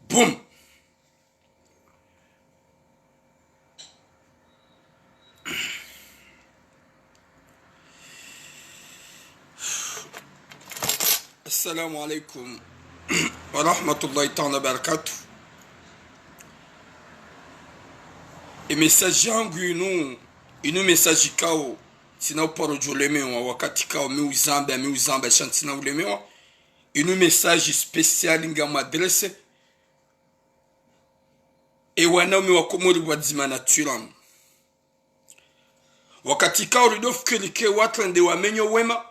Boum. Assalamu alaikum wa rahmatullahi ta'ala barakatuh. E message yangu inu message kao sina uparo jolemewa wakati kao mi uzamba shantina ulemewa inu message special nga madresse e wanaume wa Komori wadzima naturam wakati kao ridofu kelike watlande wamenyo wema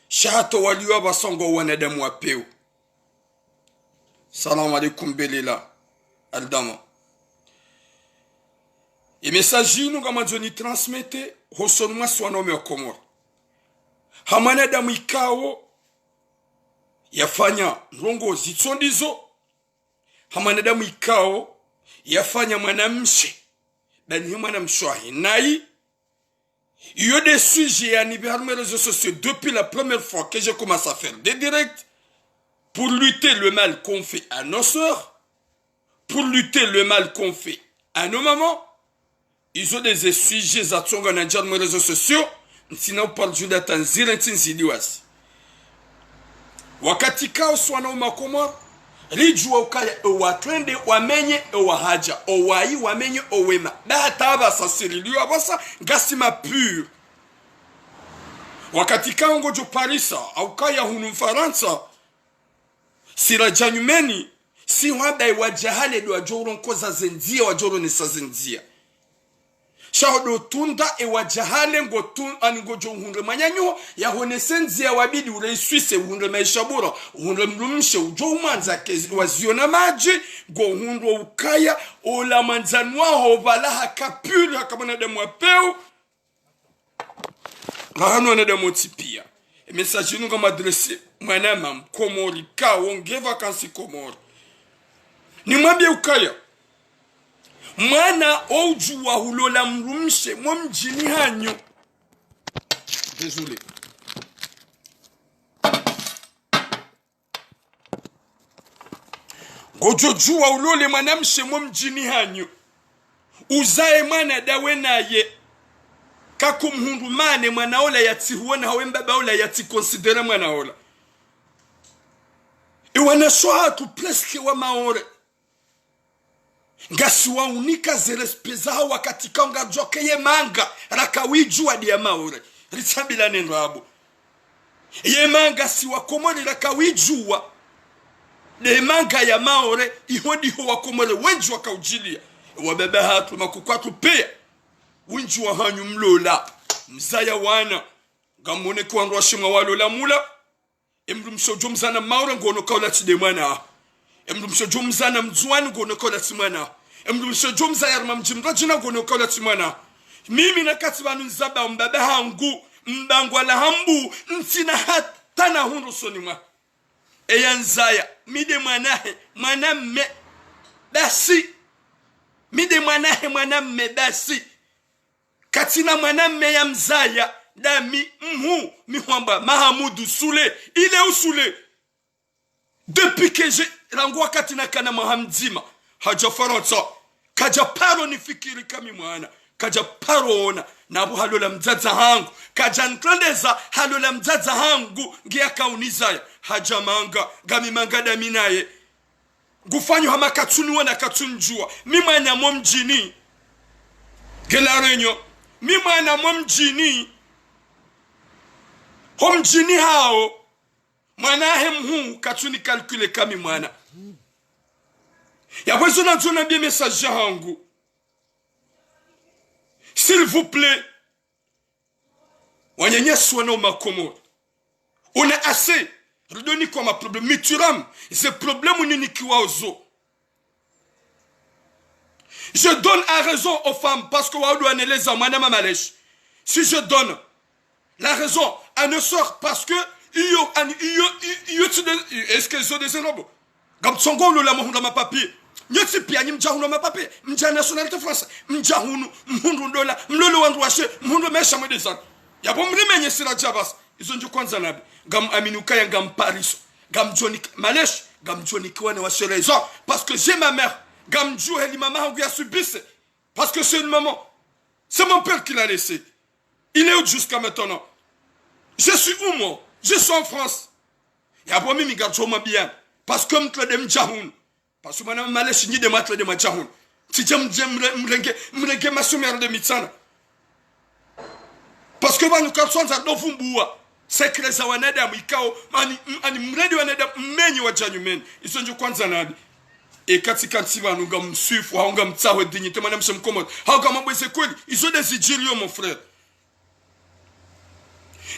shahato waliwa basongo wanadamu wapeo. Salam alaikum belela aldama. E message inu nga majoni transmete hosonuma swanome wa Komori. Hamanadamu ikao yafanya rongo zitsondizo. Hamanadamu ikao yafanya mwanamshe dani mwanamshwahi nai. Il y a des sujets à niveau des réseaux sociaux depuis la première fois que j'ai commencé à faire des directs pour lutter le mal qu'on fait à nos soeurs, pour lutter le mal qu'on fait à nos mamans. Ils ont des sujets à tonga na les réseaux sociaux. Sinon par juda tanzira ntinzidiwasi. Wakati kao swana umakomor lijua ukaya watwende wamenye wahaja owai wamenye owema databa sasiriliwa basa gasima pur. Wakati kao ngojo Parisa au kaya hunu Faransa sira janyumeni si wada wajahale do wajoro nkoza zendia wajoro nisa zendia shahodo tunda wajahale ngojo hunre manyanyo ya hone senzia wabidi ureiswise hunre maishabura hunre mlumshe ujo umanza kezi waziona maji go hunro ukaya ola manzanwa hovala hakapuri hakamana demu wapeu lahano na demu tipia. Message inu kama adresi mwanama mkomori ka wonge vakansi Komori ni mwambie ukaya mwana oju wa hulola mrumshe mwamjini hanyo. Désolé. Gojo juwa ulole mwanamshe mwamjini hanyo. Uzae mwana dawe naye. Kakumhundumane mwanaola yati huona hawembaba ola yati konsidere mwanaola. Iwana shoha tu pleske wa maore. Ngasiwa unika zerespeza wakati kanga joke ye manga rakawiju wadi ya maore ritambila nendo abo ye manga siwa Komori rakawijuwa de manga ya maore ihodi ho wa Komori wenju wakaujilia wabebe hatu makukwatu pia wenju wa hanyu mlola mzaya wana gamone kwa nroshimwa walola mula emdu mshojo mzana maore ngono kaula tidemwana emdu mshojo mzana mzuani ngono kaula timwana emdu mshojo mzaya mjimra jina ngono kaula timwana mimi nakati banu nzaba mbaba hangu mbangwa la hambu ntina hatana hundu sonima eyanzaya mide mwanamme dasi mide mwanamme dasi katina mwanamme ya mzaya dami mihwamba Mahamudu Sule ile usule depuis que j'ai rangwa katina kana Mahamdima haja Faransa kaja paro nifikiri kami mwana kaja paro ona nabu halola mzaza hangu kaja nklondeza halola mzaza hangu ngia kaunizaya haja manga gami manga daminaye gufanyo hama katuni wana katunjua mimanya momjini gelarenyo mimanya momjini homjini hao mwanahe mhu katuni kalkule kami mwana ya wezo na zona bie message hangu. S'il vous plaît, wanyanya swana umakomori on a assez redoni kwa ma problème mituram ce problème uninikiwa ozo. Je donne à raison aux femmes parce que waoudu aneleza mwana malesh. Si je donne la raison à nos soeurs parce que est-ce que sont des robots comme songo lo la mohunda ma papier nyoti pia ni mjahunu ma papier mja nationalité France mjahunu mhundu dola mlolo wandu washe mhundu mesha mwedezana yabo mlimenye sira jabas izo njo kwanza nabi gam aminuka ya gam Paris gam Johnny malesh gamjo nikiwa na washe raison parce que j'ai ma mère. Gamjo heli mama hangu ya subisse parce que c'est une maman. C'est mon père qui l'a laissé. Il est où jusqu'à maintenant? Je suis où moi? Je suis en France. Ya bo mimi gamjo ma bien parce que m'tle dem jahoun. Parce que moi male chini de matle de ma jahoun. Si j'aime mrenge ma somère de mitsana. Parce que moi nous quand on a dofumbuwa. Sekre za wanadamu ikao ani mredi wanadamu mmenyi wa janyumen isonjo kwanza nadi e katika ntiba nunga mswifu haunga mtsawe dignité madame se mkomod hauga mabweze kweli iso des idjilio mon frère.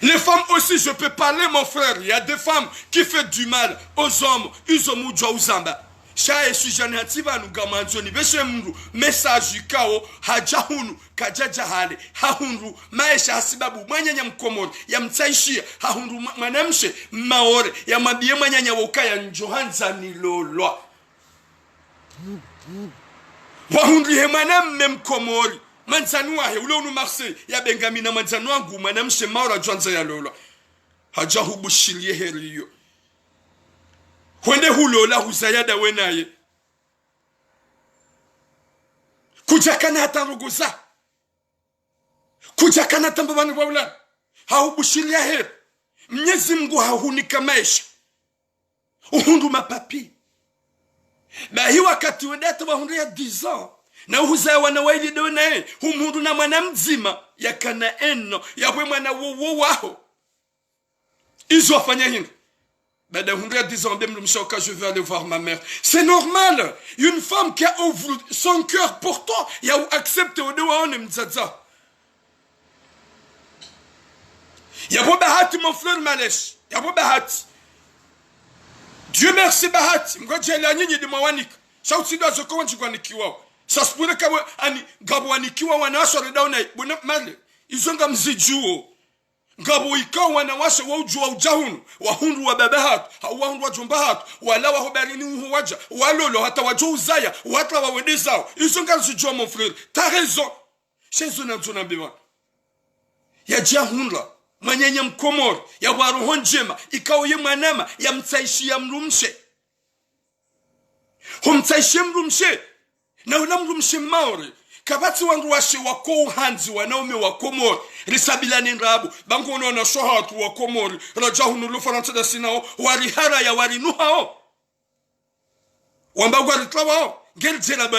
Les femmes aussi je peux parler mon frère, il y a des femmes qui font du mal aux hommes izomujwa uzamba shae sujane hatiba nunga manzoni beshe mru message ikao hajahunu kajaja hale hahundu maisha hasibabu mwanyanya mkomori ya mtaishia hahundu mwanamshe maore ya mabie mwanyanya wakaya njohanza nilolwa wahundu he mwanamme mkomori manzanua he ule unu Marseille ya bengamina manzanua ngu mwanamshe maora johanza ya lolwa hajahubu shilie heriyo kwende hulola huzayada wenaye kujakana hata ruguza kujakana tambabani waula haubushilia heri Mwenyezi Mungu hahunika maisha uhundu mapapi bahi wakati wedata wahundu ya 10 ans na uhuzaya wanawaili donae humundu na mwana mzima ya kana eno ya we mwana wowo waho izo wafanya hindu. Ben, je vais aller voir ma mère. C'est normal. Une femme qui a ouvert son cœur pour toi, il a accepté au doigt on mzaza. Il y a pas bahati mon frère Malesh. Il y a pas bahati. Dieu merci bahati. Mgoje la nyinyi de mawanik. Shauti do zo kwa chikanikiwa. Ça se pourrait que ani gabwanikiwa wanasho redauna bona male. Izonga mzijuo. Ngabo ikao wanawasha waujua ujahunu wahundu wa baba hatu wahundu wa jumba hatu wala wahobarini uhuwaja walolo hata wajua uzaya wata wawende zao isonga zijua mon frère t'as raison shezo na mtuna mbiwa ya jahunla manyanya mkomori ya waruho njema ikao ye mwanama ya mtaishi ya mrumshe humtaishi mrumshe na ula mrumshe maori kabati wangu washe wako uhanzi wanaume wa Komori risabila ni nrabu bangu unaona shohatu wa Komori rajahunu lufaransa da sinao warihara ya warinuhao wambagu waritawao geljela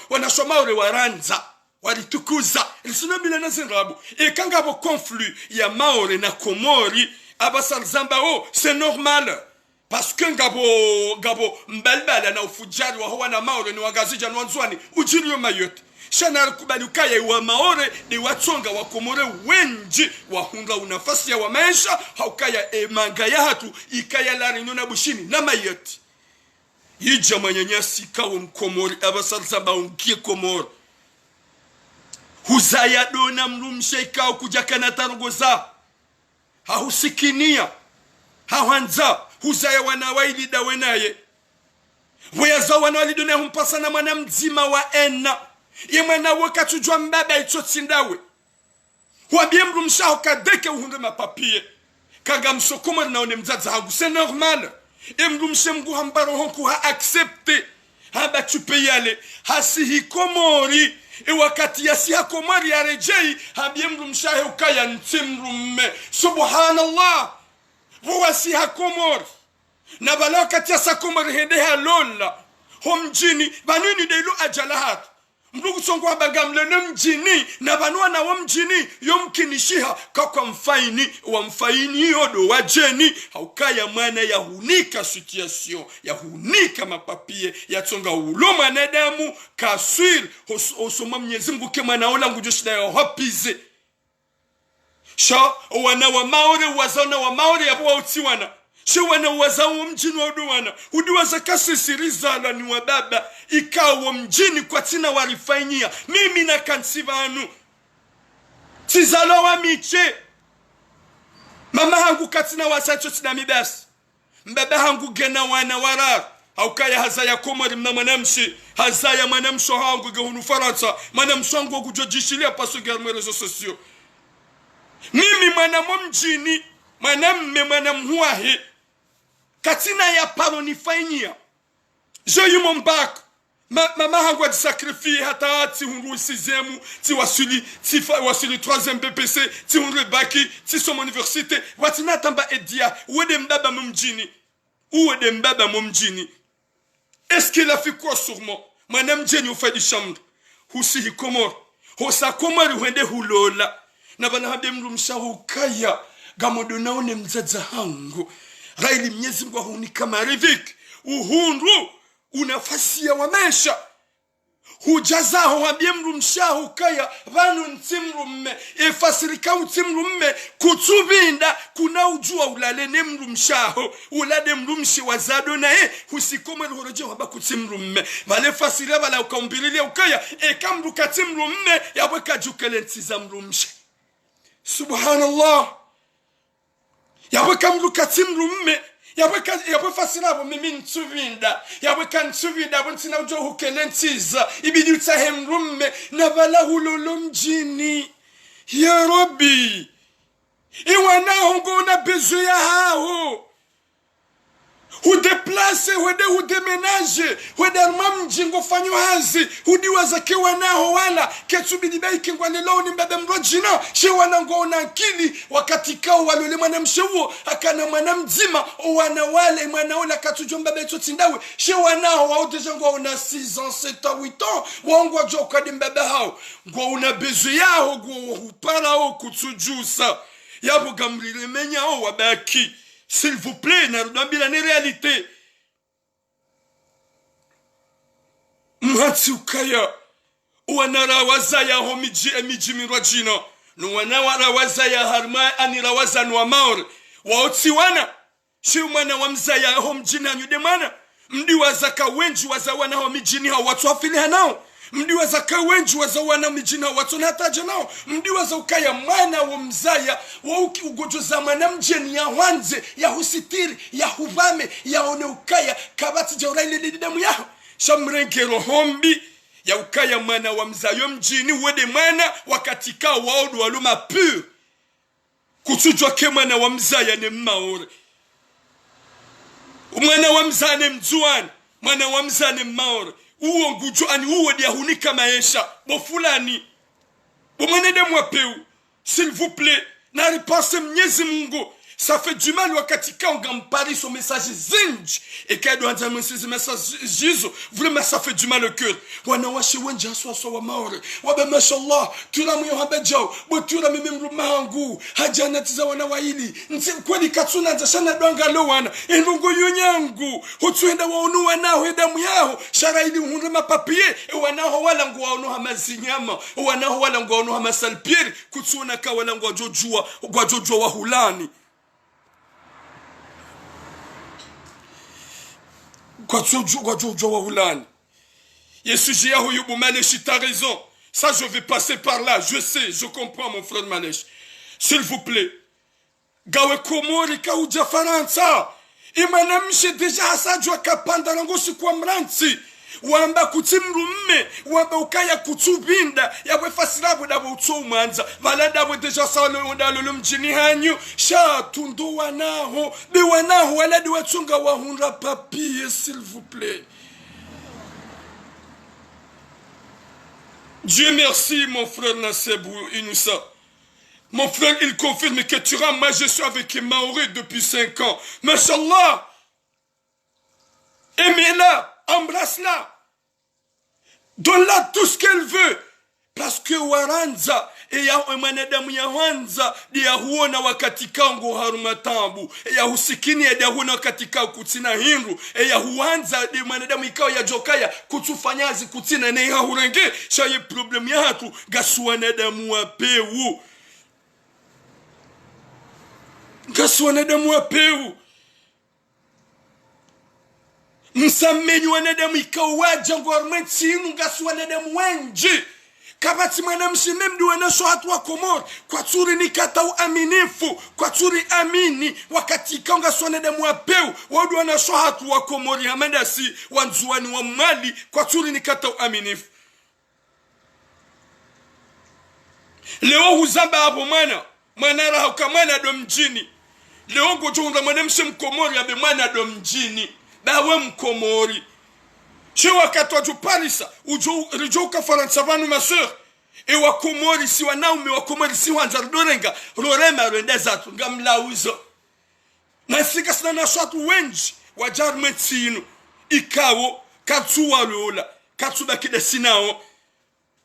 wanashomauri waranza waritukuza risinabila na zinrabu ikangabo conflit ya Maori na Komori abasal zambao c'est normal. Parce que ngabo mbalbala na ufujari wa huwa na Maore ni wagazija nwanzwani ujiri mayote. Shana kubaluka ya wa Maore ni watonga wa Komore wenji wa hunga unafasi ya wa maisha haukaya manga ya hatu ikaya lari nuna bushini na mayote. Yija manyanyasi kawo mkomori abasalizamba ungie Komori. Huzaya dona mrumshe ikao kujakana tarugoza. Hahusikinia. Hawanza. Huzaya wanawaili dawenaye. Weyaza wanawali na humpasa na mwana mzima wa ena. Ye mwana wakati jua mbaba itotsindawe. Wabie mrumshaho kadeke uhunde mapapie. Kaga msokoma na unemzaza hangu. C'est normal. E mrumshe mgu hambaro honku ha accepte. Haba chupe yale. Hasihi Komori. E wakati yasi ha Komori ya rejei. Habie mrumshahe ukaya ntimrumme. Subhanallah. Wasi ha Komori na bala wakati ya sa Komori hede ha lola homjini banuni de ilu ajalahat mbugu songo abagamle na mjini na banua na wamjini yomkinishiha kakwa mfaini wa mfaini yodo wajeni haukaya mwana ya hunika situation ya hunika mapapie ya tonga ulo mwanadamu kaswir osoma Mwenyezi Mungu kema naola ngujoshida ya hopize sha wana wa Maori wazana wa Maori ya buwa utiwana sha wana wazawo mjini wa uduwana uduwaza kasi sirizala ni wa baba ikawo mjini kwa tina warifainia mimi na kansivanu tizalo wa miche mama hangu katina wasacho tina mibasi mbaba hangu gena wana warar haukaya hazaya Komori mna manamshi hazaya manamsho hangu gehunu Faransa manamsho hangu kujojishilia paso germe rezo sosio. Mimi mwana mjini mwanamme mwana mhuahe katina ya paroni fainia je yumo bac mama hangu a sacrifié hata ti hunru 6e ti wasuli 3e BPC ti hunru baki ti somo université watina tamba edia wede mbaba mumjini wede mbaba mumjini. Est-ce qu'il a fait quoi sur moi? Madame Jenny au fait du chambre. Husi hikomor. Hosa komori wende hulola. Na bana habem rumsha hukaya. Gamodona one mzaza hangu. Raili mnyezi mwa huni kama rivik. Uhunru. Unafasi ya wamesha. Hujazaho wabie mrumshaho kaya vanu ntimrumme efasirika utimrumme kutubinda kuna ujua ulale ne mrumshaho ulade mrumshi wazado na husikome ruhoroje waba kutimrumme vale fasira bala ukambililia ukaya ekamru katimrumme yabweka jukele ntiza mrumshi subhanallah yabweka mru katimrumme yabwe fasila bo mimi ntsuvinda yabwe kan ntsuvinda bo ntina ujo hukele ntiza ibidi utahemrumme na bala hulolo mjini ya Rabbi iwana hongo na besoin ya hao hu déplacer hu déménager hu darma mjingo fanyo hazi hudiwaza kewa naho wala ketubidi baiki ngwane leo ni mbebe mrojina she wanango na akili wakati kao walole mwana mshewo akana mwana mzima wana wale mwana ola katujo mbebe totindawe she wanaho wa deja ngo na 6 ans 7 ans 8 ans wango joka di mbebe hao ngo una besoin yao ngo hupara o kutujusa yabo gamrile menya o wabaki. S'il vous plaît, n'a ni réalité. Mhatsi ukaya. Uwanara wazaya homiji emiji mirajina. Nuwanawara wazaya harma anirawaza nuwamaore. Waotsiwana. Shiumana wamzaya homjina nyudemana. Mdi wazaka wenji wazawana homijini hao watu wafili hanao. Mdi wazaka wenji wazawana mijini hao watu nataja nao. Mdi wazakaya mwana wa mzaya wauki ugojoza mwana mjeni ya wanze ya husitiri ya huvame ya one ukaya kabati jauraile didamu yao. Shamrenge rohombi ya ukaya mwana wa mzayo mjini wede mwana wakatika waodu waluma pur. Kutujwa ke mwana wa mzaya ne maore. Mwana wa mzaya ne mjuani. Mwana wa mzaya ne maore. Uo ngujo ani uo dia hunika maisha bo fulani bo mwenede mwapeu s'il vous plaît na ripense mnyezi Mungu ça fait du mal wakati kaunga mpari son message zinj et kado anza message jizo vraiment ça fait du mal au cœur wana washi wenja so wa maore wabe mashallah tulamu habejao bo tula mimi mrumangu hajana tiza wana waili nti kweli katsuna nzashana donga lo wana enungo yonyangu hotwenda waonu wana hedamu yao shara ili hunrema papier wana ho wala ngo waonu hamazinyama wana ho wala ngo waonu hamasalpier kutsuna ka wala ngo jojua wa hulani. Quoi sujet à Houyou Malèche, t'as raison. Ça, je vais passer par là. Je sais, je comprends, mon frère Malèche. S'il vous plaît. Gawe Komori Kauja Faransa. Imanamche déjà ça, je kapanda lango si kwa mranti. Wamba kutimrumme, wamba ukaya kutubinda, yawe fasirabu dabo utumanza, valada we deja salo ondalo mjini hanyu, sha tundu wanaho, bi wanaho waladi watunga wahunra papier, s'il vous plaît. Dieu merci, mon frère Nassebou Inoussa. Mon frère, il confirme que tu rends moi je suis avec Maoré depuis 5 ans. Mashallah. Aimez-la. Embrasse-la. Donne-la tout ce qu'elle veut. Parce que waranza ya mwanadamu ya wanza dia huona wakati kango harumatambu ya husikini ya huona wakati kao kutina hindu ya huanza dia mwanadamu ikao ya jokaya kutufanyazi kutina ne hahurenge shaye problem ya hatu gasu wanadamu wapeu gasu wanadamu wapeu msamenyu wanadamu ikao waja ngormenti inu gasu wanadamu wenji kabati mwanamshi memdi wanasho hatu wa Komori kwa turi ni kata uaminifu kwa turi amini wakati ikaunga swanadamu wapeu wadu wanasho hatu wa Komori hamanda si wanzuani wa mali kwa turi ni kata uaminifu leo huzamba hapo mwana raha ukamana do mjini leo ngojonga mwanamshe mkomori abe mwana do mjini bawe mkomori che wakati wa Parisa ujo Faransa vanu ma sœur e wa komori si wanaume wa komori si wanza dorenga rorema rwenda zatu ngamlauzo nasika sana na shatu wenji wa jarmetinu ikawo katsuwa lola katsuba kide sinao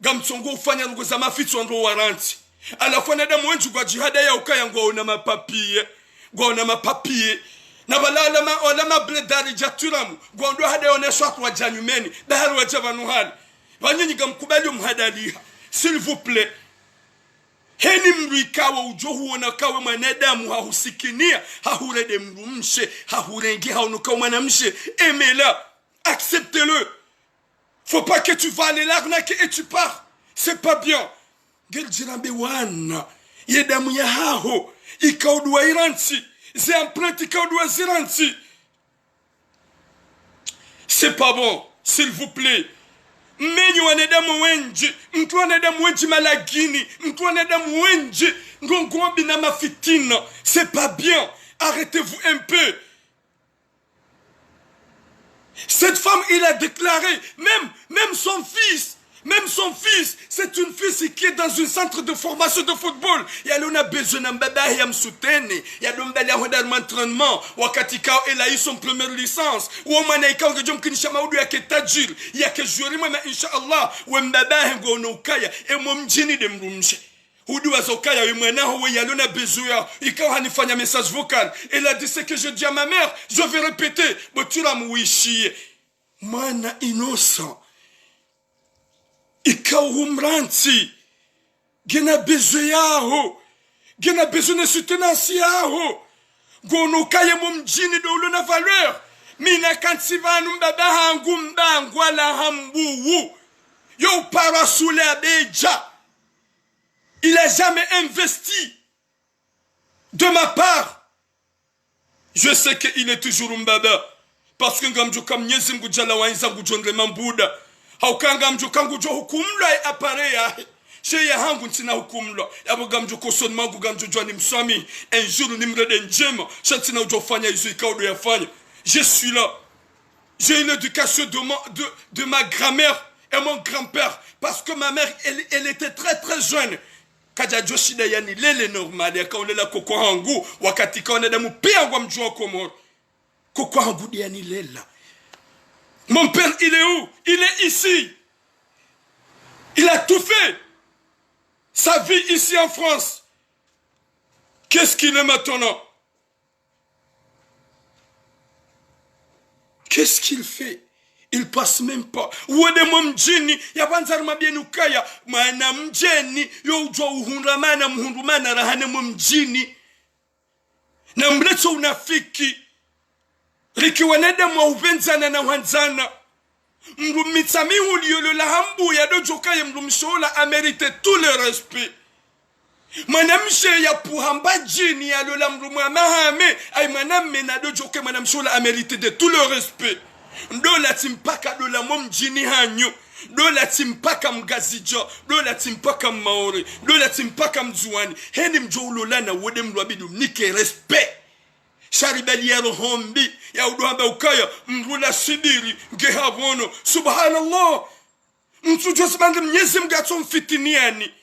gamtsongo ufanya ngo za mafitso ndo waranti alafanya damu wenji kwa jihada ya ukaya ngo na mapapie gona mapapie na balala wala mabledari jaturamu gondo hada onesha kwa janyumeni bahari wa javanu hali wanyinyi gamkubali mhadaliha s'il vous plaît heni mrikawa ujo huona kawe mwanadamu hahusikinia hahurede mrumshe hahurengi haunuka mwanamshe aimez-la acceptez-le faut pas que tu vas aller l'arnaquer et tu pars c'est pas bien geljirambe wana yedamu ya haho ikaudwa iranti ze emprunte ikaudwa ziranti c'est pas bon s'il vous plaît mmenyi wanadamu wenji mtu wanadamu wenji malagini mtu wanadamu wenji ngongombi na mafitina c'est pas bien arrêtez-vous un peu. Cette femme il a déclaré même son fils, c'est une fille qui est dans un centre de formation de football. Il y a l'on a besoin d'un bébé à m'soutenir. Il y a l'on a besoin d'un entraînement. Wakati kao elle a eu son première licence. Ou au mana ikao ngejom kinishama udu ya ketajir. Il y a que jouer moi inshallah. Ou mbaba ngo no kaya e momjini de mrumshe. Udu wazokaya yumwana ho ya l'on a besoin. Ikao hanifanya message vocal. Elle a dit ce que je dis à ma mère, je vais répéter. Botula muishi. Mana innocent. Ikawumranti gena besoin yaho gena besoin de soutenance yaho gono kaye mumjini do lona valeur mina kantsivanu mbaba hangu mbangwa la hambuwu yo parasule abeja il a jamais investi de ma part. Je sais qu'il est toujours mbaba parce que ngamjo kam nyezi ngujala wainza ngujondle mambuda haukanga mjuka ngujo hukumlwa apare ya she ya hangu ntina hukumlwa yabuga mjuko son mangu gamjo jwa ni msami un jour ni mrede njema shantina ujofanya izo ikaudo yafanya. Je suis là, j'ai eu l'éducation de ma grand-mère et mon grand-père parce que ma mère elle était très très jeune kaja joshida yani lele normal ya kaulela koko hangu wakati kaona damu pia ngwa mjua komoro koko hangu yani lela. Mon père, il est où? Il est ici. Il a tout fait. Sa vie ici en France. Qu'est-ce qu'il est maintenant? Qu'est-ce qu'il fait? Il passe même pas. Wode mjini ya banzar mabienu kaya maana mjeni yo ujwa uhundamana mhundumana rahane mjini. Na mleto unafiki riki wanadamu wa uvenzana na wanzana mrumitami uliolo la hambu ya dojoka ya mrumishola a mérité tout le respect. Manamshe ya puhamba jini ya lola mrumu mahame ay maname na dojoka manamshola a mérité de tout le respect. Dola timpaka dola momjini hanyo dola timpaka mgazijo dola timpaka maori dola timpaka mzuani heni mjoulola na wode mlwabidu nike respect. Sharibali ya rohombi ya uduhamba ukaya mrula sidiri ngehavono subhanallah mtujosbande mnyezi mgatom fitiniani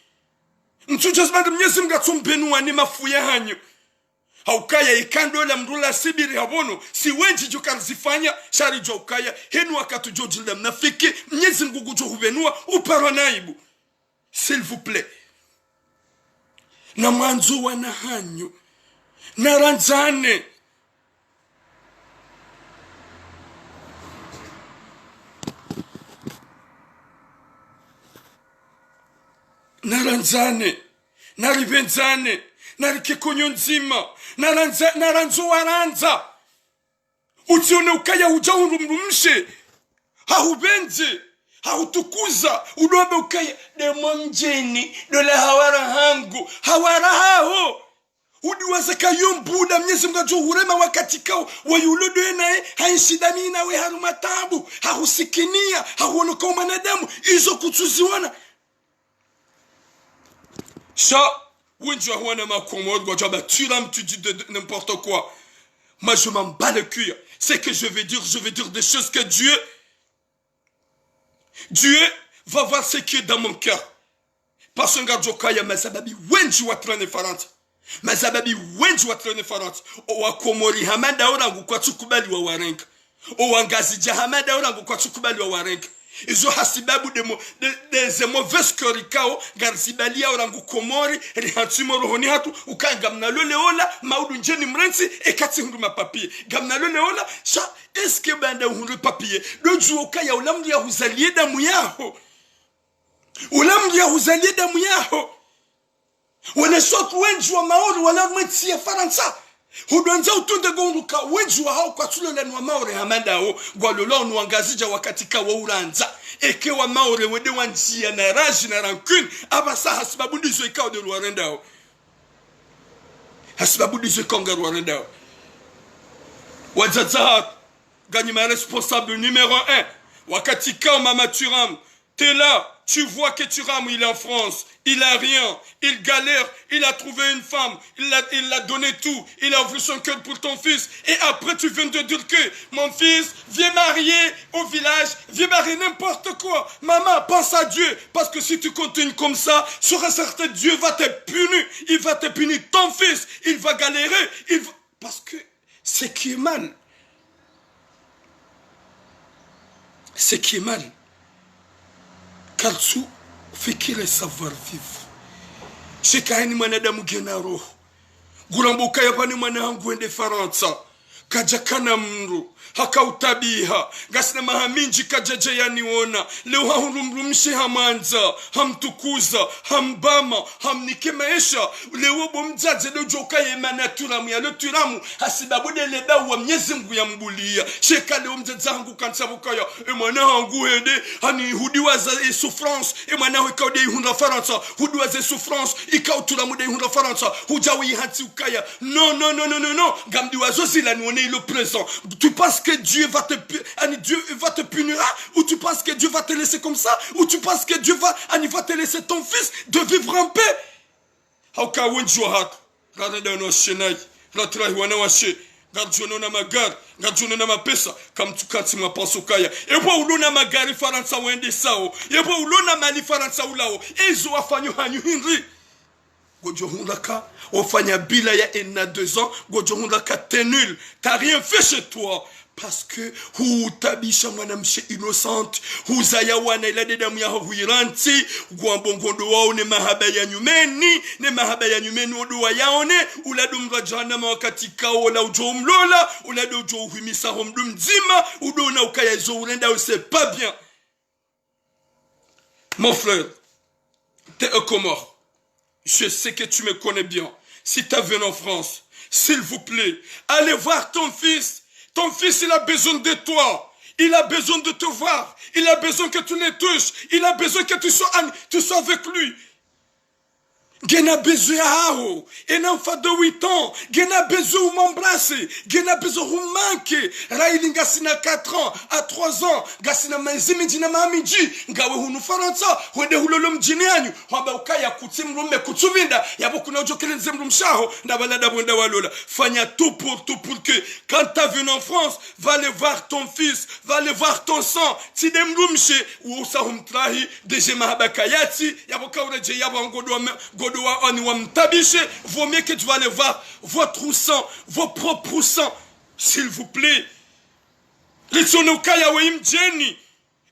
mtujosbande mnyezi mgatom benuani mafuya hanyo haukaya ikando la mrula sidiri havono si wenji jukarzifanya sharijo ukaya henu wakatu jojilda mnafiki mnyezi mgugujo hubenua uparo naibu. S'il vous plaît na mwanzo wana hanyo naranzane naranzane naribenzane narikekonyo nzima naranzo waranza utione ukaya ujaundu mrumshe hahubenze hautukuza udobe ukaya demo mjeni dola hawara hangu hawara hao udiwaza kayombuda mnyezi mgajo hurema wakati kao wayulodo nae hainshidani nawe harumatabu hahusikinia hahuonoka manadamu izo kutuziwana sha Wenjwa wana makomod, Guajaba, tu dis de n'importe quoi. Moi, je m'en bats le cul. C'est que je vais dire des choses que Dieu va voir ce qui est dans mon cœur. Parce que Gadjokaya, Mazababi, wenji watrane farant. Mazababi, wenji watrane farant. Owa komori, hamada orangu kwa tukubali wa warenka. Owa ngazi jahamada orangu kwa tukubali wa warenka. Izo hasibabu de mauvaises korikao garzibalia orangu komori rihatsimo rohoni hatu ukanga mnalole ola maudu njeni mrensi ekati hundu mapapie gamnalole ola sha eske banda hundu papie doju okaya ulamri ya huzalie damu yaho ulamri ya huzalie damu yaho wana shot wenju wa maori wala mwetsi ya faransa hudonza utunde gonduka wenju wa hao kwa tulole nwa maori hamanda ho gwalolo nuangazija wakatika wa uranza eke wa maori wede wanjia na raji na rancune abasa hasibabudizo ikao de luarenda ho hasibabudizo ikonga luarenda ho wajazahat gagne ma responsable numéro 1 wakatika mama turam t'es là, tu vois que Thuram, il est en France, il a rien, il galère, il a trouvé une femme, il l'a donné tout, il a ouvert son cœur pour ton fils, et après tu viens de dire que mon fils, viens marier au village, viens marier n'importe quoi. Maman, pense à Dieu, parce que si tu continues comme ça, sur un certain Dieu va te punir, il va te punir, ton fils, il va galérer, parce que ce qui est mal, ce qui est mal, Kalsu fikire savoir vivre. Shekahini mwanadamu gena roho. Gurambuka yapani mwanangu ende Faransa. Kajakana mru. Haka utabiha. Gasina mahaminji kajaja yaniona. Leo hahurumrumshe hamanza. Hamtukuza. Hambama. Hamnike maisha. Leo bomjaze leo joka yemana turamu ya leo turamu. Hasibabude leba wa mnyezi mgu ya mbulia. Sheka leo mjaza hangu kansabuka ya. Emana hangu hede. Hani hudiwa za souffrance. Emana wikaude ihunda Faransa. Hudiwa za souffrance. Ikau turamu de ihunda Faransa. Hujawi hati ukaya. Non, non, non, non, non, non. Gamdiwa zozila nuone le présent. Tu penses que Dieu va te punir, ou tu penses que Dieu va te laisser comme ça, ou tu penses que Dieu va te laisser ton fils de vivre en paix. Hauka wenjwa hat, rada no shenai, ratrahi wana washe, gadjono na magar, gadjono na mapesa, kam tukati mapaso kaya. Ebo ulona magari Faransa wende sao, ebo ulona mali Faransa ulao, ezo afanyo hanyu hinri. Gojo hundaka, ofanya bila ya ena 2 ans, gojo hundaka t'es nul, t'as rien fait chez toi. Parce que hutabisha mwanamshe innocente, huzaya wana ila dedamu ya huiranti, guambongondo wao ne mahaba ya nyumeni oduwa yaone, uladu mga jahannama wakati kao la ujo mlola, uladu ujo uhimisa homdu mzima, udona ukaya zo urenda c'est pas bien. Mon frère, t'es un Comore. Je sais que tu me connais bien. Si tu viens en France, s'il vous plaît, allez voir ton fils. Ton fils, il a besoin de toi. Il a besoin de te voir. Il a besoin que tu le touches. Il a besoin que tu sois avec lui. Gena besoin hao, un enfant de 8 ans, gena besoin m'embrasser, gena besoin manquer. Raili gasina 4 ans, à 3 ans, gasina mazimi dina mamiji, ngawe hunu Faransa, wende hulolo mjini yanyu, wamba ukaya kutimrume kutuminda, yaboku na ujokele nzemrumshaho, na balada wenda walola. Fanya tout pour que, quand t'as venu en France, va aller voir ton fils, va aller voir ton sang, tidemrumshe, ou sa humtrahi, deje mahabakayati, yaboka ureje yabangodo vaut mieux que tu vas aller voir votre sang, vos propres sang, s'il vous plaît.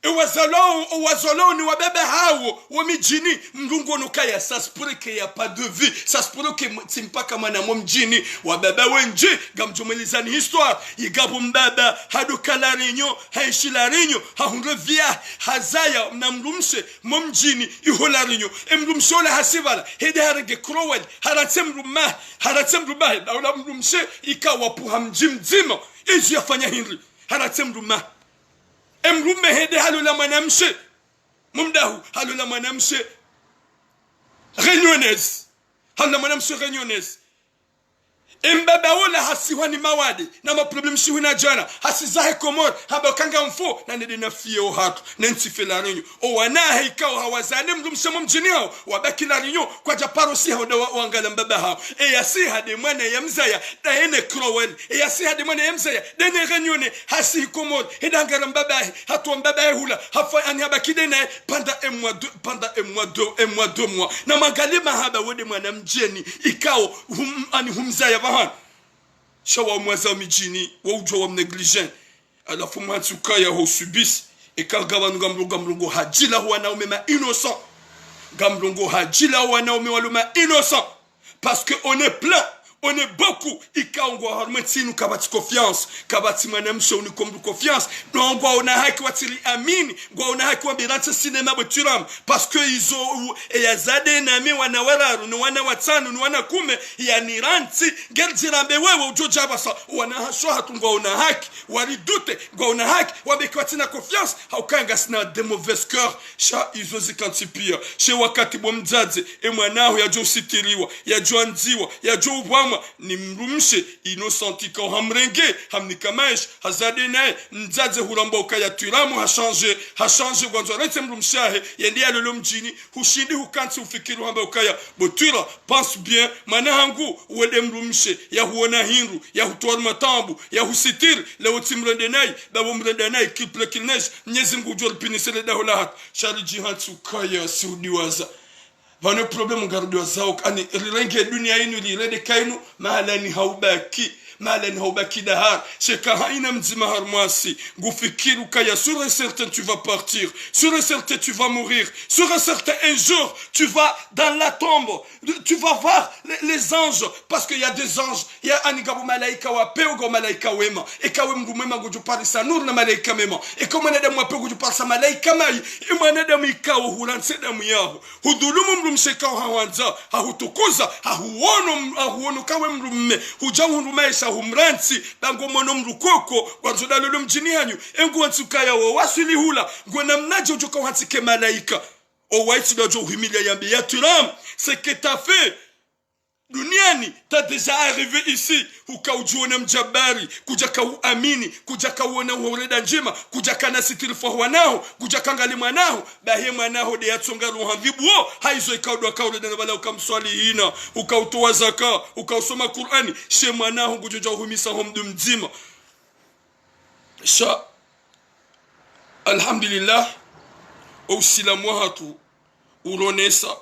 Wazalo ni wabebe hao wamijini mrungu nukaya. Ça se pourrait qu'il n'y a pas de vie, ça se pourrait que simpaka mana mjini wabebe wenji gamjomelizani histoire yigabu mbaba haduka la rinyo haishi la rinyo hahunre via hazaya na mrumse mjini ihola rinyo mrumse ola hasivala hede harege krowed haratem rumah na ola mrumse ikawa puha mjimzima izi yafanya hinri haratem rumah emrume hede halula manamshe mumdahu halula manamshe réunionnaise halula manamshe réunionnaise Mbaba wala hasiwani mawadi na maproblem shiwina jana hasizahe komor haba kanga mfo na nede na fiye hatu na ntife la rinyo o wana haikao hawazane mdumshamo mjini hao wabaki la rinyo kwa japaro si hao da wangala mbaba hao ya si hade mwana ya mzaya da ene krowel ya si hade mwana ya mzaya dene renyone hasi komor hidangara mbaba hatu mbaba hula hafa ani haba kidene panda emwa do mwa na magalima haba wode mwana mjeni ikao ani humzaya bahan shawa mwaza mijini wa ujwa wa mnegligent alafu mwantuka ya ho subis ekagaba ngamlungo hajila huwa na umema innocent gamlungo hajila huwa na umema luma innocent parce que on est plein. On est beaucoup. Ikaongwa harmati nu kabati confiance. Kabati manemsho unikombu confiance. Nongwa ona haki watili amini. Ngwa ona haki wambirante sinema boturam. Parce que izo ya zade nami wana wararu. Nu wana watanu. Nu wana kume. Ya niranti. Gerjirambe wewe ujoja basa. Wana hasho hatu ngwa ona haki. Waridute. Ngwa ona haki. Wabeki watina confiance. Haukanga sina de mauvais cœur. Sha izo zikantipia. She wakati bomdzaze. E mwanaho ya jo sitiriwa. Ya jo anziwa. Ya jo ubwama. Ni mrumshe innocenti ko hamrenge hamnikamash hazadene nzaze huramboka ya turamu ha changer gwanzo rete mrumshahe yendi ya lolo mjini hushindi hukanti ufikiru hamboka ya botura pense bien manahangu wede mrumshe ya huona hinru ya hutoa matambu ya husitir le utimrendenai babo mrendenai kiple kilnej nyezi mgujor pinisele da holahat shari jihantu kaya sudiwaza Vano problem gardiwa zao ani rilenge dunia inu lirede kainu mahalani haubaki dahar sheka haina mzima harmasi ngufikiru kaya sûr et certain tu vas partir sûr et certain tu vas mourir sûr et certain un jour tu vas dans la tombe tu vas voir les anges parce qu'il y a des anges il y a anigabu malaika wa peugo malaika wema e kawe mngu mwema gujuparisa nur na malaika mema e kama nada mwa peugo gujuparisa malaika mai e mwanada mwikao hulanseda myaho hudulumu mrumshekao hawanza hahutukuza hahuono kawe mrumme hujahurumesha humransi bango mono mrukoko kwanzoda lolo mjini hanyu engu wansukaya wa wasili hula ngwena mnaje ujoka wansike malaika o waiti dojo humilia yambi ya turam ce que t'as fait duniani t'as déjà arrivé ici ukaujuona mjabari kujaka uamini kujaka uona ureda njema kujaka nasitiri wanao kujaka ngali mwanao bahe mwanao de yatsonga ruhamvibuo haizo ikaudwa kauleda bala ukamswali hina ukautoa zaka ukausoma Qur'ani she mwanao kujoja humisa homdu mzima sha alhamdulillah usilamu hatu uronesa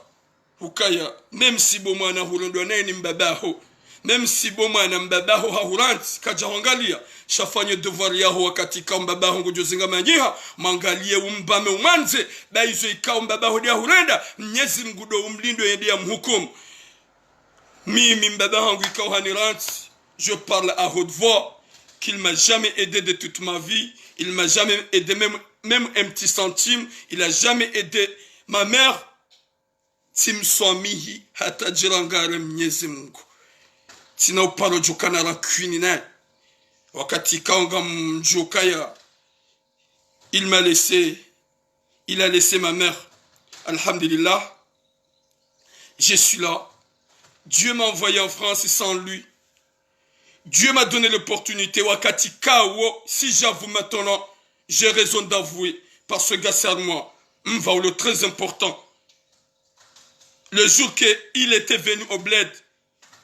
ukaya même si bo mwana hurondo naye ni mbabaho même si bo mwana mbabaho hahuranti kajaangalia shafanye devoir yaho wakati ka mbabaho ngojozinga manyiha mangalie umbame umanze baizo ikao mbabaho dia hurenda Mwenyezi Mungu umlindo yende ya mhukumu mimi mbabaho ngo ikao haniranti je parle à haute voix qu'il m'a jamais aidé de toute ma vie il m'a jamais aidé même un petit centime il a jamais aidé ma mère timswamihi hata jirangare Mwenyezi Mungu tina uparo jukana la kwini naye wakati kaonga mjukaya il a laissé ma mère alhamdulillah je suis là Dieu m'a envoyé en France et sans lui Dieu m'a donné l'opportunité wakati kawo si j'avoue maintenant j'ai raison d'avouer parce que grâce à moi le très important le jour qu'il était venu au bled,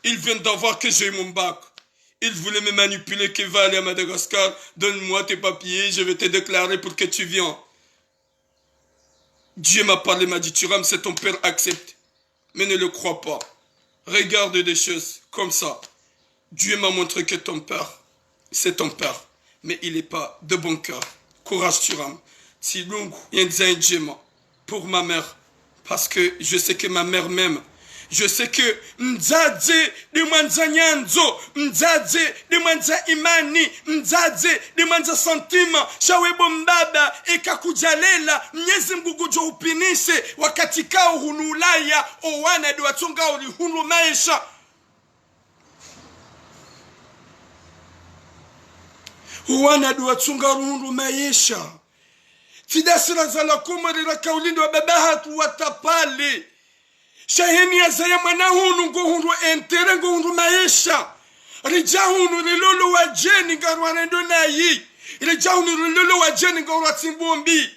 il vient d'avoir que j'ai eu mon bac. Il voulait me manipuler, qu'il va aller à Madagascar. Donne-moi tes papiers, je vais te déclarer pour que tu viennes. Dieu m'a parlé, m'a dit, Turam, c'est ton père, accepte. Mais ne le crois pas. Regarde des choses comme ça. Dieu m'a montré que ton père, c'est ton père. Mais il n'est pas de bon cœur. Courage, Turam. Si lungu, yenzayjema. Pour ma mère. Parce que je sais que ma mère m'aime. Je sais que mzaze de manza nyanzo, mzaze de manza imani, mzaze de manza santima, shawebo mbaba ekakujalela, Mwenyezi Mungu kujo upinishe wakati kao hunulaya owana de watunga uli hunu maisha. Owana de watunga hunu maisha. Tidasira zala kumarira kaulindo wa babaha tuwatapale. Shaheni ya zaya mana hunu ngo hunu entere ngo hunu maisha. rijahunu rilolo wa jeni garwa rendo na yi rijahunu rilolo wa jeni garwa timbombi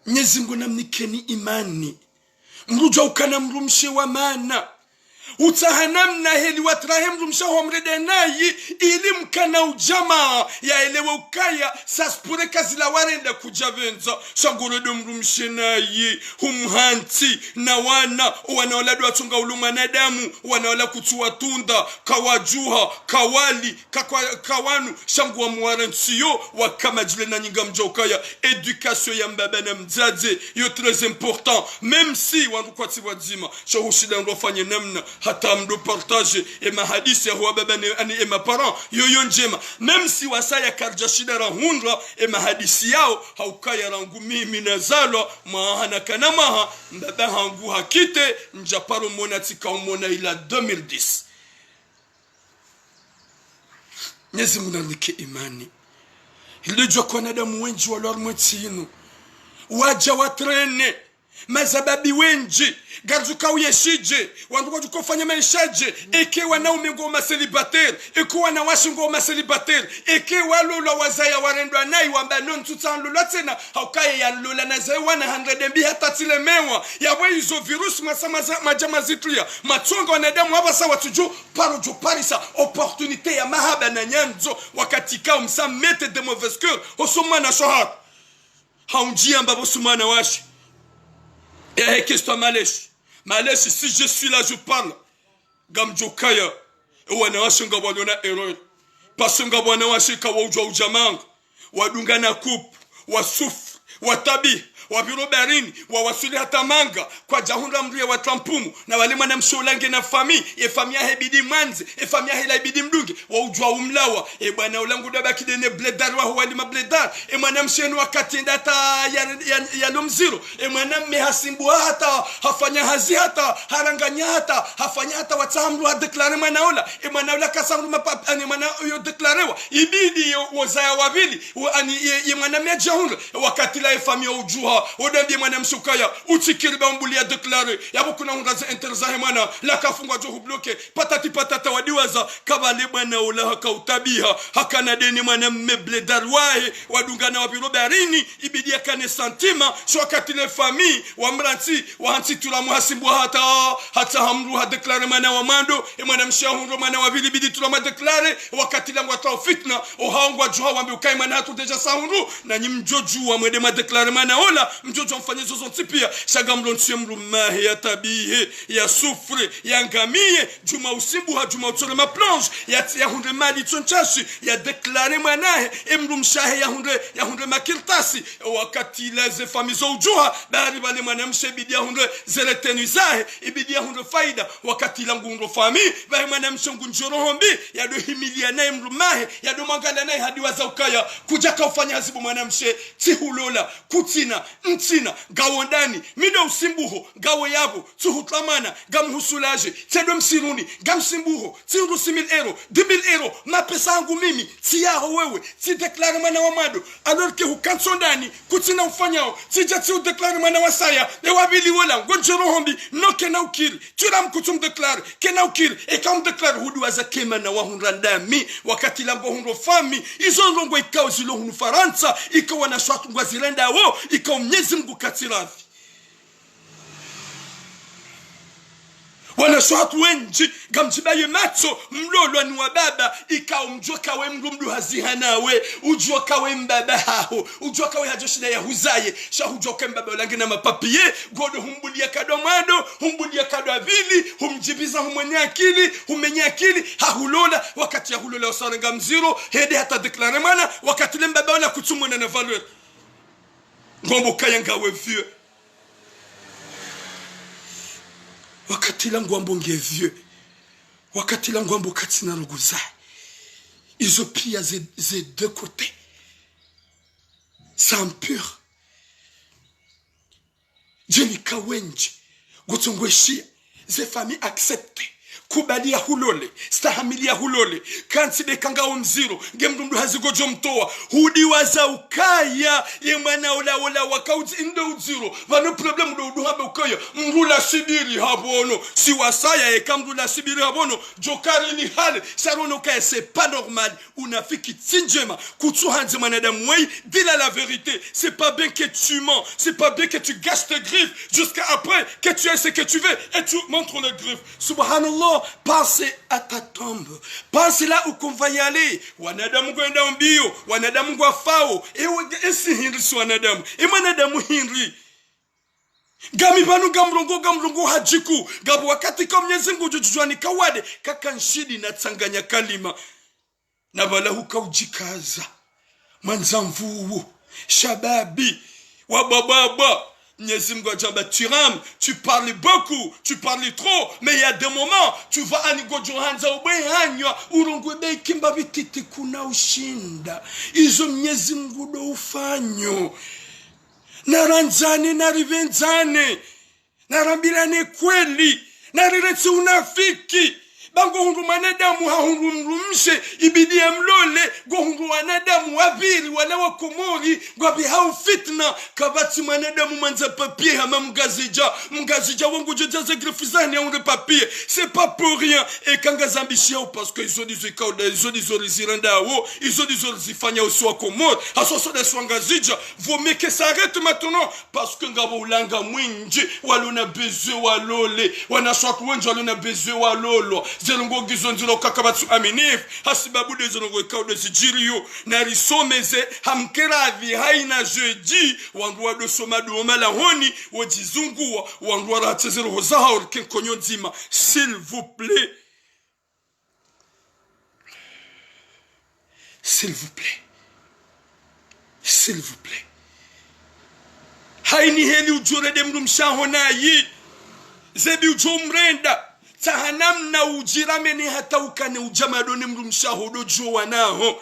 Mwenyezi Mungu namnikeni imani mruja ukana mrumshe wa maana utahanamna heli watrahem rumsha homrede nayi ili mkana ujama ya elewe ukaya saspure kazi la warenda kujavenza shangorodo mrumshe nayi humhanti na wanaoladu watunga uluma na damu wanaola kutuwa tunda kawajuha kawali kawanu shangu wa muwarantiyo wakama jile na nyinga mjaukaya education ya mbaba na mzaze yo très important même si wandukwati wadzima shahushida ndofanye namna hata mdo partage ema hadisi ya huwa baba ni ema parent yoyo njema même si wasaya karja shida rahundra ema hadisi yao haukaya rangu mimi nazalwa mahana kana maha mbaba hangu hakite njaparo mona tika umona ila 2010 Nyezi munanike imani ilijwa kwa nadamu wenji walor mwetinu waja watrene mazababi wenji garzuka uyeshije wanduko jukofanya maishaje eke wanaume ngoma célibataire eke wanawashi ngoma célibataire eke walola wazaya warendwa nai wamba non tutanlola tena haukaye ya lola na zai 100 mbi hata tilemewa ya hizo virus majama zituya matonga wanadamu hapa sawa tuju paro jo parisa opportunité ya mahaba na nyanzo wakati kao msamete de mauvaise cœur osoma na shohat haunjia mbabo sumana washi. Et qu'est-ce Malesh? Malesh, si je suis là, je parle. Gamjokaya. Wana washinga wadona erreur. Pasunga wana washika wajwa ujamang. Wadungana kup. Wasuf. Watabi. Wabirobarini. Wawasuli hata manga. Kwa jahunda mria watampumu. Na walima na msholange na fami. Famia hebidi manzi. Famia hela ibidi mdungi. Wajwa umlawa. Bwana ulangu daba kidene bledar wa walima bledar. Mwana mshenu wakati ndata ya lomziro. Mwana mehasimbu hata. Hafanya hazi hata. Haranganya hata. Hafanya hata watahamlu ha deklare manaola. Mwana ula kasamlu mapapani mwana yo deklarewa. Ibidi wazaya wavili. Mwana mea jahunda. Wakati la famia ujuha. Odambie mwana msukaya utikiriba umbulia deklare yabo kuna ungaza interzahe mwana la kafungwa johu bloke patati patata wadiwaza kabale mwana ola haka utabiha haka na deni mwana meble darwahe wadungana wabirobarini ibidi yakane santima shwakati le fami wamranti wahanti tula muhasimbu hata hamru ha deklare mwana wa mando mwana mshahunro mwana wabili bidi tula ma deklare wakati langu atao fitna ohangwa juha wambi ukai mwana hatu deja sahunru na nyimjoju wa mwede ma deklare mwana ola mjojo mfanye zozo tipia shagamlo ntiemru mahe ya tabihe ya sufre ya ngamie juma usimbu ha juma utole ma plonge ya hunde mali tonchashi ya deklare mwanahe emru mshahe ya hunde makirtasi wakati leze famizo ujuha bari bale mwanamshe bidi ya hunde zele tenuizahe ibidi ya hunde faida wakati langu hundo fami bari mwanamshe ngunjoro hombi ya do himilia na emru mahe ya do mangala na hadi wazaukaya kujaka ufanya hazibu mwanamshe tihulola kutina ntina gawondani mido usimbuho gawo yabo tuhutlamana gamhusulaje tedo msiruni gamsimbuho tiru 6000 euro 2000 euro mapesa yangu mimi tiyaho wewe ti deklare mana wa mado alors que hukansondani kutina ufanyao tijati udeklare mana wa saya ne wabili wala ngonjoro hombi no kena ukiri turam kutum deklare kena ukiri e kam deklare hudu waza kema na wahundandami wakati lango hundo fami izo ndongo ikao zilo hunu faransa ikawa na shwatu ngwazilenda wo ikawa Mwenyezi Mungu katirafi wana shwatu wenji gamjibaye macho mlolo ni wa baba ikao mjoka we mdu hazihanawe ujoka we mbaba hao ujoka we hajoshina ya huzaye shahujoka mbaba langina mapapie godo humbulia kado mwado humbulia kado avili humjibiza humwenye akili hahulola wakati ya hulola usarenga mziro hede hata deklare mana wakati le mbaba wala kutumona na valeur ngombo kayanga we vieux wakati langu ambonge vieux wakati langu ambo katina ruguza izo pia ze deux côtés sans pur jeni kawenji gutungweshia ze famille accepte kubalia hulole stahamilia hulole kanside kanga omziro ngemdumdu hazigojo mtoa hudi waza ukaya ye mwana ola wakauzi indo uziro vano problem do uduhabe ukaya mrula sibiri habono si wasaya eka mrula sibiri habono jokari ni hale sarono kaya c'est pas normal unafiki tsinjema kutsuhanze mwanadamu wei dis-la la vérité c'est pas bien que tu mens c'est pas bien que tu gâches tes griffes jusqu'à après que tu aies ce que tu veux et tu montres les griffes. Subhanallah, pensez à ta tombe. Pensez là où qu'on va y aller. Wanadamu kwenda mbio, wanadamu kwa fao. Et si hindri si wanadamu. Et wanadamu hindri. Gami banu gamrongo hajiku. Gabu wakati kwa Mwenyezi Mungu jujwani kawade. Kakanshidi na tsanganya kalima. Na bala hukawjikaza. Manzamvu. Shababi. Wabababa. Tu rames, tu parles beaucoup, tu parles trop, mais il y a des moments, tu vas à Nigojohanza Ubehanyo, Urungwebe Kimba Vititi Kuna Ushinda, Izo Mnyezi Mgudo Ufanyo, Naranzane, Narivenzane, Narambirane Kweli, Nariretsi Unafiki, Bango hundu manadamu hahundu mrumshe ibidi ya mlole go hundu wanadamu wabiri wala wakomori gwabi hau fitna kabati manadamu manza papier hama mgazija wangu jojaza grifizani ya unde papier c'est pas pour rien et kanga zambishi yao parce que izo dizo ikauda izo dizo riziranda wo izo dizo rizifanya usi wakomori asoso de swangazija vaut mieux que ça arrête maintenant parce que ngabo ulanga mwinji waluna bezwe walole wanaswaku wenji waluna bezwe walolo zelongo gizonzilo kakabatsu aminif hasibabu de zelongo ikaude zijiriyo na risomeze hamkeravi haina jeudi wandwa de somadu omala honi wajizungua wandwa ratezero hozaha ken konyo nzima s'il vous plaît s'il vous plaît s'il vous plaît haini heli ujore de mrumshaho nayi zebi ujomrenda tahanam na ujirameni hata ukane ujamadoni mrumshaho jo wanaho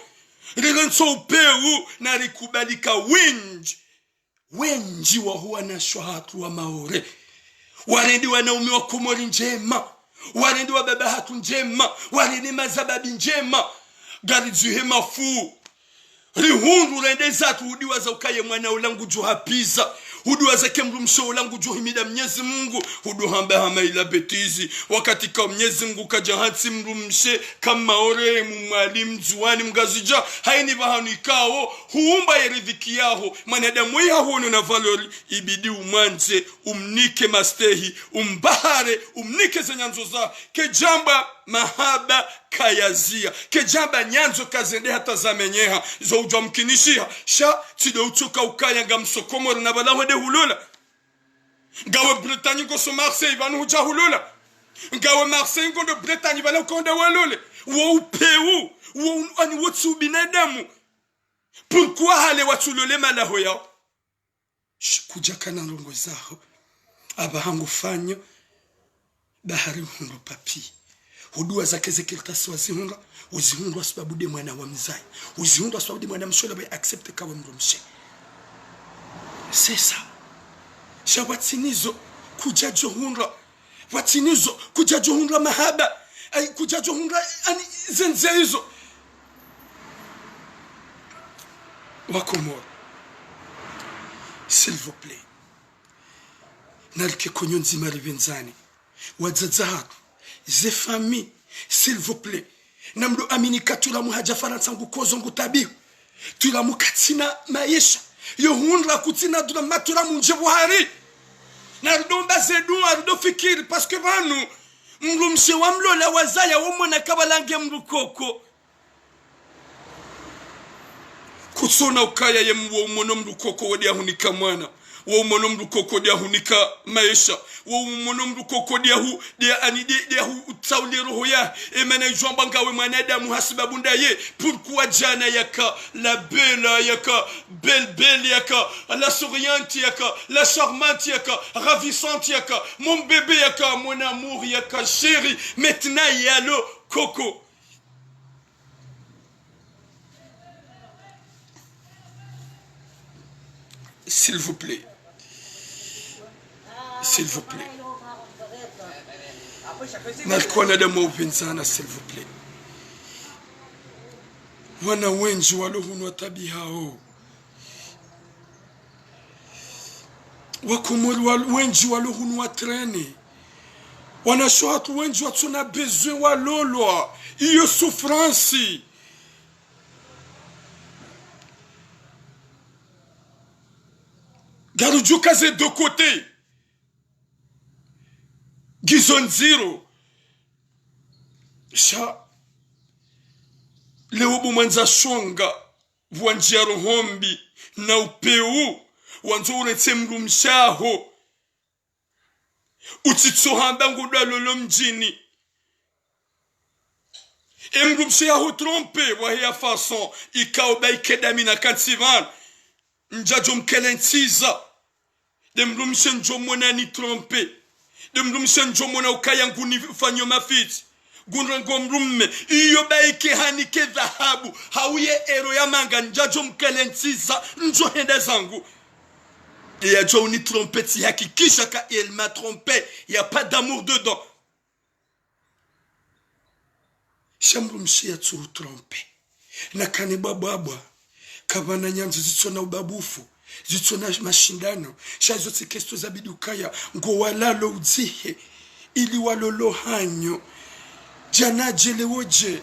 rilenso upeu na rikubalika wenji wa huwa na shwahatu wa maore warendi wanaume wa komori njema warendi wa baba hatu njema warendi mazababi njema gari juhe mafu rihundu rende zatu udiwa za ukaye mwana ulangu juhapiza hudu azake mrumsho ulangu juhimida Mwenyezi Mungu hudu hamba hama ila betizi wakati kwa Mwenyezi Mungu kajahansi mrumshe kama ore mwalimu juwani mgazija haini bahanu ikao huumba yeridhiki yaho manadamu ya huono na valori ibidi umanze umnike mastehi umbahare umnike za nyanzo za kejamba mahaba kayazia kejamba nyanzo kazende hata zamenyeha zo ujwa mkinishia sha tide utuka ukaya nga msokomori na bala de hulula ngawe Bretagne ko so Marseille banu huja hulula ngawe Marseille ko de Bretagne bala ko de walule wo upeu wo ani wotsu binadamu pourquoi hale watulole malaho yao kuja kana ndongo zao abahangu fanyo bahari hundo papi hudua zake zekiltasi wazihunga uzihundwa sababu de mwana wa mzai uzihundwa sababu de mwana mshola bay accepte kawe mrumshe c'est ça shawatinizo kujajohunra watinizo kujajohunra mahaba ay kujajohunra ani zenzezo wakomor s'il vous plaît nalke konyonzi marivenzani wadzadzatu ze famille s'il vous plaît namdo aminika tulamu haja faransa ngukozo ngutabihu tulamu katina maisha yohunra kutina dula matura munje buhari narudomba zedu arudo fikiri parce que vanu mrumshe wa mlola wazaya womona kabalange mrukoko kutsona ukaya ye mwomono mrukoko wodi ahunika mwana wo mono mrukoko dia hunika maisha wo mono mrukoko dia hu dia ani dia hu utsauli roho ya emana jwamba ngawe mwanadamu hasibabu ndaye pourquoi jana yaka la belle yaka belle yaka la souriante yaka la charmante yaka ravissante yaka mon bébé yaka mon amour yaka chéri maintenant yalo coco s'il vous plaît. S'il vous plaît. nalikuwa na damu upinzana s'il vous plaît. Wana wengi walohunwa tabia hao, wakomori wengi walohunwa treni, wanashwatu wengi watuna besoin walolwa iyo souffrance. Garujuka ze de côté Gizonziro sha leo bumanza shonga wanjia rohombi na upeu wanzo uretse mrumshaho utitsohamba ngudwa lolo mjini emrumshaho trompe wa ya façon ikaoba ikedami na kantivan njajo mkelentsiza demrumshe njomona ni trompe demrumshe njomona ukaya nguni fanyo mafiti gunrango mrumme iyo baike hanike dhahabu hauye ero ya manga njajo mkelentsiza njo hende zangu ya jo ni trompette hakikisha ka il m'a trompé, il y a pas d'amour dedans. Shamrumshi ya tsuru trompe na kane bababwa kabana nyanzo zitsona ubabufu zitsona mashindano shazo tsekesto za bidukaya ngo walalo udzihe ili walolo hanyo janaje lewoje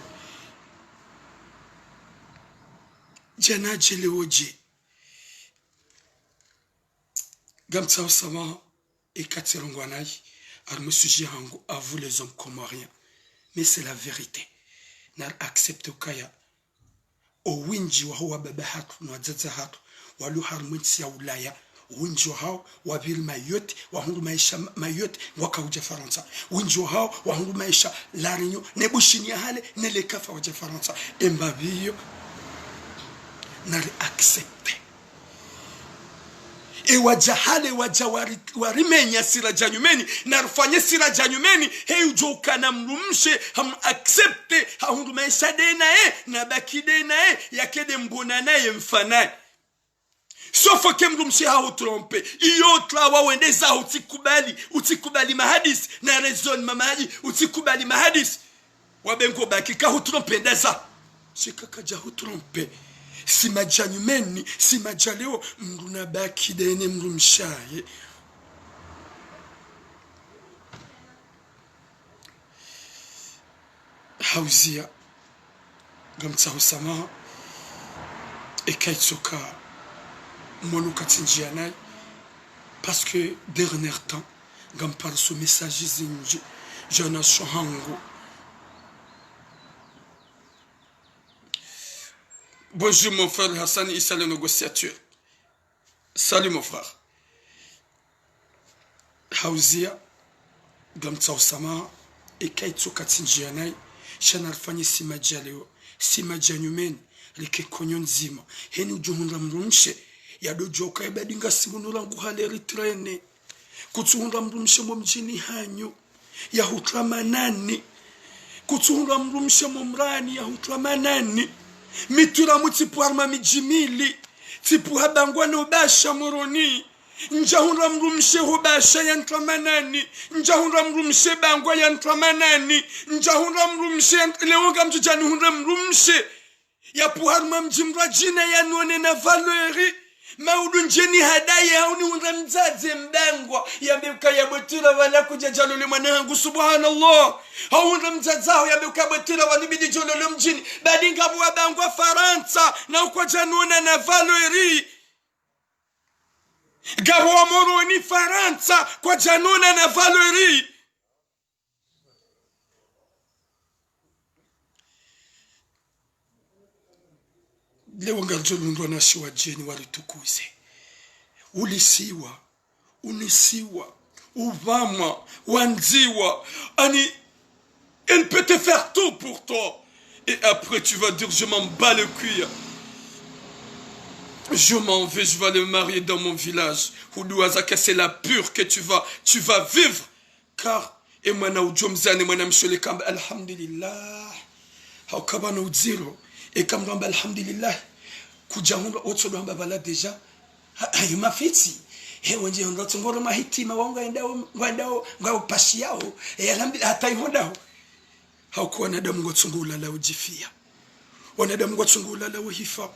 Gamtsa Sama et Katsirongwanai, Armusuji Hango avoue les hommes comoriens. Mais c'est la vérité. N'a accepte Kaya. O winji wa huwa baba hatu, nwadzaza hatu, walu harmwensi ya ulaya, winji wa hao, wabil mayote, wahungu maisha mayote, waka uja Faransa. Winji wa hao, wahungu maisha larinyo, nebushini ya hale, nelekafa uja Faransa. Embabiyo, nari accepte. E wajahale warimenya sira janyumeni na rufanye sira janyumeni he ujoka na mrumshe ham accepte haundu maisha denae na baki denae yakede mbona naye mfanaye sofo ke mrumshe hao trompe iyo tlawa wendeza utikubali mahadis na rezon mamaji utikubali mahadis wabengo baki ka hutrompe ndeza shikaka ja hutrompe si majanyumeni si majaleo mruna baki dene mrumshaye hauzia Gamtsa Sama ekaitsoka monu katinjianai parce que dernier temps gampar so message zinji jana shohango. Bonjour mon frère Hassan Issa le négociateur. Salut mon frère. Hauzia Gamtsa Sama ekaitso katinjianai shana rfanye simajaleo simajanyumeni like konyo nzima heni ujuhunda mrumshe yadojoka ebadinga simunula nguhaleri trene kutsuhunda mrumshe mo mjini hanyo yahutra manani kutsuhunda mrumshe mo mrani yahutra manani mitura mutipu arma mijimili tipu habangwa no basha moroni njahunra mrumshe hubasha yantra manani njahunra mrumshe bangwa yantra manani njahunra mrumshe leonga mjujani hunra mrumshe ya puharma mjimra jina ya nuone na valeri maudu njeni hadaye hauni hunra mzaze mbangwa ya mbeuka ya botira wala kujajalo le mwanangu subhanallah haunra mzazao ya mbeuka botira wanibidi jolo le mjini badinga buwa bangwa Faransa na ukwa januona na valeri Gawa moroni Faransa kwa janona na Valeri. Leo ngaljonundwa na shiwa jeni walitukuze. Ulisiwa, unisiwa, uvama, wanziwa. Ani, elle peut te faire tout pour toi. Et après tu vas dire je m'en bats le cuir. Je m'en vais, je vais le marier dans mon village. Hudouazaka, c'est la pure que tu vas vivre. Car, et moi, na ujomzane, moi, na mshole kamba, alhamdulillah. Haukaba na udziro. Et kamba, alhamdulillah. Kujahunga, otso dohamba bala deja. Hayu mafiti. wenje ndoto ngoro mahitima wanga endao ngao pashi yao alhamdulillah hata ihondao haukuwa nadamu ngotungula la ujifia wanadamu ngotungula la uhifa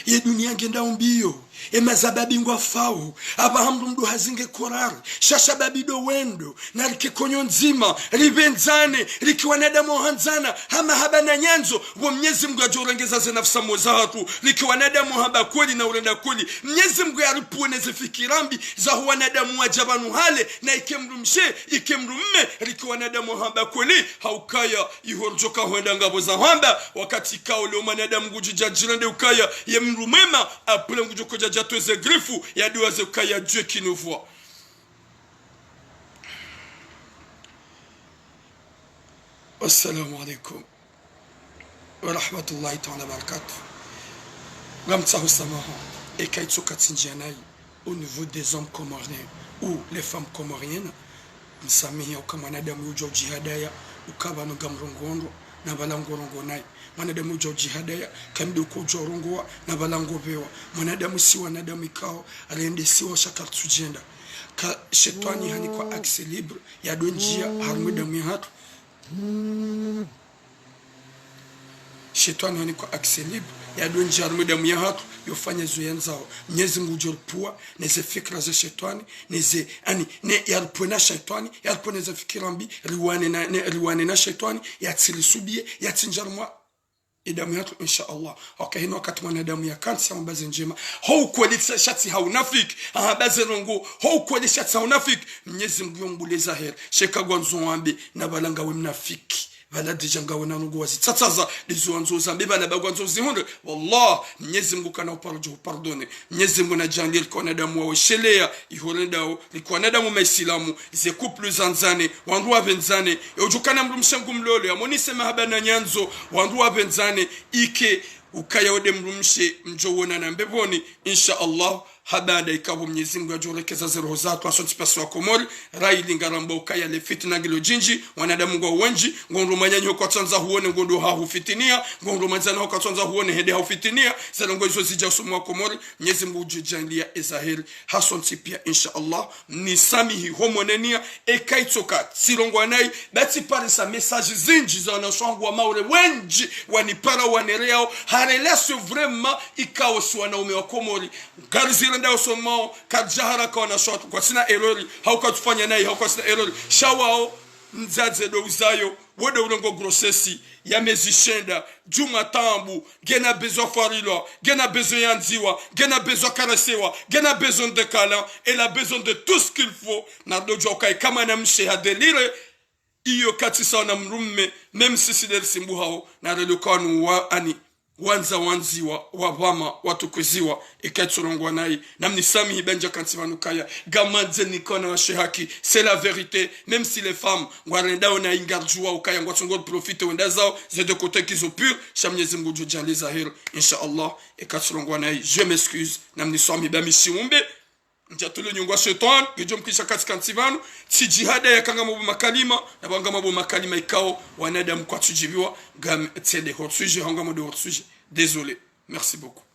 ye dunia ngenda mbio mazababi ngwa fao abahamdu mdu hazinge korari shashababi do wendo na likikonyo nzima libenzane likiwanadamu hanzana hama haba na nyanzo wa Mwenyezi Mungu ajorengeza ze nafsa mozatu likiwanadamu haba kweli na urenda kweli Mwenyezi Mungu yaripone ze fikirambi za wanadamu wajabanu hale na ikemrumshe ikemrumme likiwanadamu haba kweli haukaya ihorjoka huenda ngabo za hamba wakati kao leo manadamu gujijajirande ukaya mrumema apele ngujoko jajato ze grifu ya dua ze ukaya Dieu qui nous voit. Assalamu alaikum wa rahmatullahi ta'ala barakatuh. Gamtsahu samaha et kaitso katinjanai au niveau des hommes comoriens ou les femmes comoriennes msamihi au kama nadamu ujo jihadaya ukaba no gamrongondo na balangorongo nai mwanadamu ujo jihadaya kamdo ko jorongoa na balangobewa mwanadamu si wanadamu ikao aliende siwa shakartujenda ka shetani hani kwa accès libre ya donjia harmudamu ya hatu shetani hani kwa accès libre ya donjia harmudamu ya hatu yofanya zoyanzao Mwenyezi Mungu jorpua neze fikra za shetani neze ani ne yarpona shetani yarpona za fikira mbi riwane na shetani yatilisubie yatinjarmwa idamu yetu insha Allah. Okay, hino wakati mwanadamu ya kansi ya mbazi njema haukweli shati haunafiki bazi rongo haukweli shati haunafiki Mwenyezi Mungu yombule zahir sheka gwanzo wambi na balanga we mnafiki vala dijanga we nanungu wazi tataza dizu wanzo zambi bala bagwanzo zihunde wallah Mwenyezi Mungu kana uparjo pardone Mwenyezi Mungu na jandir kwa nadamu wa shelea ihorendao likuwa nadamu maisilamu ze couple zanzane wandu wa benzane ujukana mrumshangu mlole amonise mahaba na nyanzo wandu wa benzane ike ukaya ode mrumshe mjowona na mbeboni insha Allah habada ikabu Mwenyezi Mungu ajolekeza zero zatu asonti paswa komori raili ngaramba ukaya le fitna gilo jinji wanadamu ngo wenji ngondo manyanyo kwa tanza huone ngondo ha hufitinia ngondo manzana kwa tanza huone hede ha hufitinia zalongo hizo zija usumwa komori Mwenyezi Mungu ujijandia ezahiri hasonti pia insha Allah ni samihi homonenia ekaitoka silongo nai bati pare sa message zinji za wanashangwa maure wenji wanipara wanereo harelesio vraiment ikao si wanaume wa komori garzira ndio somo kajahara kwa na shot kwa sina error haukatufanya naye haukasina error shawao nzaze do uzayo wode urongo grossesse ya mezishenda juma tambu gena besoin farilo gena besoin yanziwa gena besoin karasewa gena besoin de câlin et a besoin de tout ce qu'il faut na dojo kai kama na mshe hadelire iyo katisa na mrumme même si sidel simbu hao na relokanu wa ani wanziwa wabama watukweziwa ikatsurongwa nai namni sami benja kantivanukaya gamadze nikona wa shehaki c'est la vérité même si les femmes warenda ona ingarjua ukaya ngwatsongo profite wenda zao ze de côté qu'ils ont pur chamnyezi Mungu jali zahir inshallah ikatsurongwa nai je m'excuse namni sami bamishimumbe njatule nyungwa shetan gejom kisha kantivanu si jihada ya kanga mabu makalima na banga mabu makalima ikao wanadamu kwa tujibiwa gam tsede hotsuje hanga modo hotsuje désolé merci beaucoup.